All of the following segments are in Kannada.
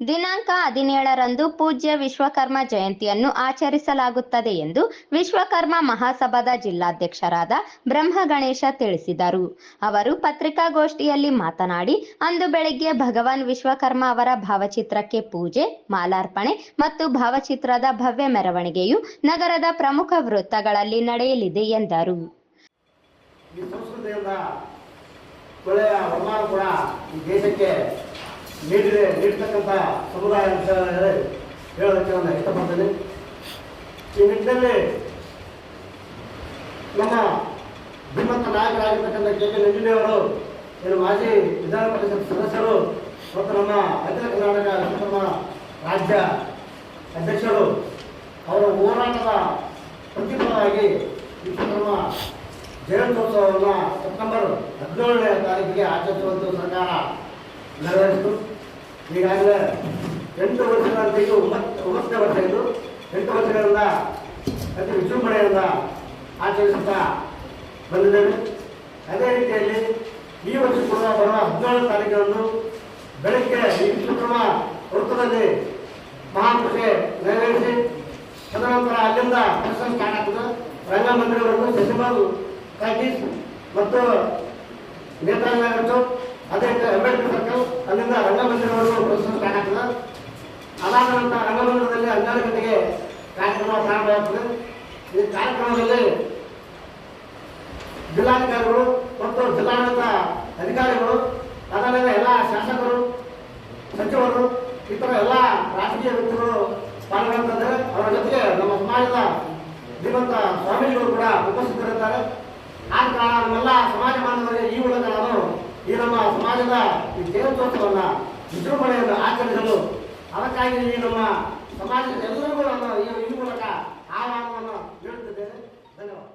ದಿನಾಂಕ 17ರಂದು ಪೂಜ್ಯ ವಿಶ್ವಕರ್ಮ ಜಯಂತಿಯನ್ನು ಆಚರಿಸಲಾಗುತ್ತದೆ ಎಂದು ವಿಶ್ವಕರ್ಮ ಮಹಾಸಭಾದ ಜಿಲ್ಲಾಧ್ಯಕ್ಷರಾದ ಬ್ರಹ್ಮಗಣೇಶ ತಿಳಿಸಿದರು. ಅವರು ಪತ್ರಿಕಾಗೋಷ್ಠಿಯಲ್ಲಿ ಮಾತನಾಡಿ, ಅಂದು ಬೆಳಗ್ಗೆ ಭಗವಾನ್ ವಿಶ್ವಕರ್ಮ ಅವರ ಭಾವಚಿತ್ರಕ್ಕೆ ಪೂಜೆ, ಮಾಲಾರ್ಪಣೆ ಮತ್ತು ಭಾವಚಿತ್ರದ ಭವ್ಯ ಮೆರವಣಿಗೆಯು ನಗರದ ಪ್ರಮುಖ ವೃತ್ತಗಳಲ್ಲಿ ನಡೆಯಲಿದೆ ಎಂದರು. ನೀಡತಕ್ಕಂಥ ಸಮುದಾಯ ವಿಷಯಗಳೇ ಹೇಳೋದಕ್ಕೆ ನಾನು ಇಷ್ಟಪಡ್ತೇನೆ. ಈ ನಿಟ್ಟಿನಲ್ಲಿ ನಮ್ಮ ಧೀಮಂತ ನಾಯಕರಾಗಿರ್ತಕ್ಕಂಥ ಕೆ.ಕೆ. ನಂಜುಂಡಿಯವರು, ಏನು ಮಾಜಿ ವಿಧಾನ ಪರಿಷತ್ ಸದಸ್ಯರು ಮತ್ತು ನಮ್ಮ ಅಖಿಲ ಕರ್ನಾಟಕ ವಿಶ್ವಕರ್ಮ ರಾಜ್ಯ ಅಧ್ಯಕ್ಷರು, ಅವರ ಹೋರಾಟದ ಪ್ರತಿಫಲವಾಗಿ ವಿಶ್ವಕರ್ಮ ಜಯಂತ್ಯೋತ್ಸವವನ್ನು ಸೆಪ್ಟೆಂಬರ್ 17ನೇ ತಾರೀಕಿಗೆ ಆಚರಿಸುವಂಥ ಸರ್ಕಾರ ನೆರವೇರಿಸಿತು. ಈಗಾಗಲೇ 8 ವರ್ಷಗಳಂತೆಯೂ 9ನೇ ವರ್ಷ ಇದು. 8 ವರ್ಷಗಳಿಂದ ಅತಿ ವಿಜೃಂಭಣೆಯಿಂದ ಆಚರಿಸುತ್ತಾ ಬಂದಿದ್ದೇವೆ. ಅದೇ ರೀತಿಯಲ್ಲಿ ಈ ವರ್ಷ ಕೂಡ ಬರುವ 17ನೇ ತಾರೀಕರಂದು ಬೆಳಗ್ಗೆ ಈ ವಿಶ್ವಕರ್ಮ ವೃತ್ತದಲ್ಲಿ ಮಹಾಪೂಜೆ ನೆರವೇರಿಸಿ ತದನಂತರ ಅಲ್ಲಿಂದ ಪ್ರದರ್ಶನ ಸ್ಟಾರ್ಟ್ ಆಗ್ತದೆ. ರಂಗಮಂದಿರವರೆಗೂ ಶಶಿಮಾಲ್ ಟಾಕೀಸ್ ಮತ್ತು ನೇತಾಜಿ ನಗರ ಚೌಕ್, ಅದೇ ಅಂಬೇಡ್ಕರ್ ಸರ್ಕಲ್, ಅಲ್ಲಿಂದ ರಂಗಮಂದಿರವರೆಗೂ ಪ್ರದರ್ಶನ ಸ್ಟಾರ್ಟ್ ಆಗ್ತದೆ. ಅದಾದ ನಂತರ ರಂಗಮಂದಿರದಲ್ಲಿ 12 ಗಂಟೆಗೆ ಕಾರ್ಯಕ್ರಮ ಪ್ರಾರಂಭವಾಗ್ತದೆ. ಈ ಕಾರ್ಯಕ್ರಮದಲ್ಲಿ ಜಿಲ್ಲಾಧಿಕಾರಿಗಳು ಮತ್ತು ಜಿಲ್ಲಾಡಳಿತ ಅಧಿಕಾರಿಗಳು, ಅದರಿಂದ ಎಲ್ಲ ಶಾಸಕರು, ಸಚಿವರು, ಇತರ ಎಲ್ಲ ರಾಜಕೀಯ ವ್ಯಕ್ತಿಗಳು ಪಾಲ್ಗೊಳ್ಳುತ್ತಿದ್ದಾರೆ. ಅವರ ಜೊತೆಗೆ ನಮ್ಮ ಸಮಾಜದ ಧೀಮಂತ ಸ್ವಾಮೀಜಿಗಳು ಕೂಡ ಉಪಸ್ಥಿತರಿದ್ದಾರೆ. ಆದ ಕಾರಣ ನಮ್ಮೆಲ್ಲ ಸಮಾಜ ಬಾಂಧವರಿಗೆ ಈ ಮೂಲಕ ನಾನು ಈ ನಮ್ಮ ಸಮಾಜದ ಈ ಜಯಂತ್ಯೋತ್ಸವವನ್ನು ವಿಜೃಂಭಣೆಯನ್ನು ಆಚರಿಸಲು, ಅದಕ್ಕಾಗಿ ಈ ನಮ್ಮ ಸಮಾಜದ ಎಲ್ಲರಿಗೂ ನಾನು ಈ ಮೂಲಕ ಆಹ್ವಾನವನ್ನು ನೀಡುತ್ತಿದ್ದೇನೆ. ಧನ್ಯವಾದ.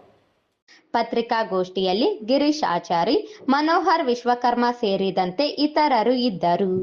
ಪತ್ರಿಕಾಗೋಷ್ಠಿಯಲ್ಲಿ ಗಿರೀಶ್ ಆಚಾರಿ, ಮನೋಹರ್ ವಿಶ್ವಕರ್ಮ ಸೇರಿದಂತೆ ಇತರರು ಇದ್ದರು.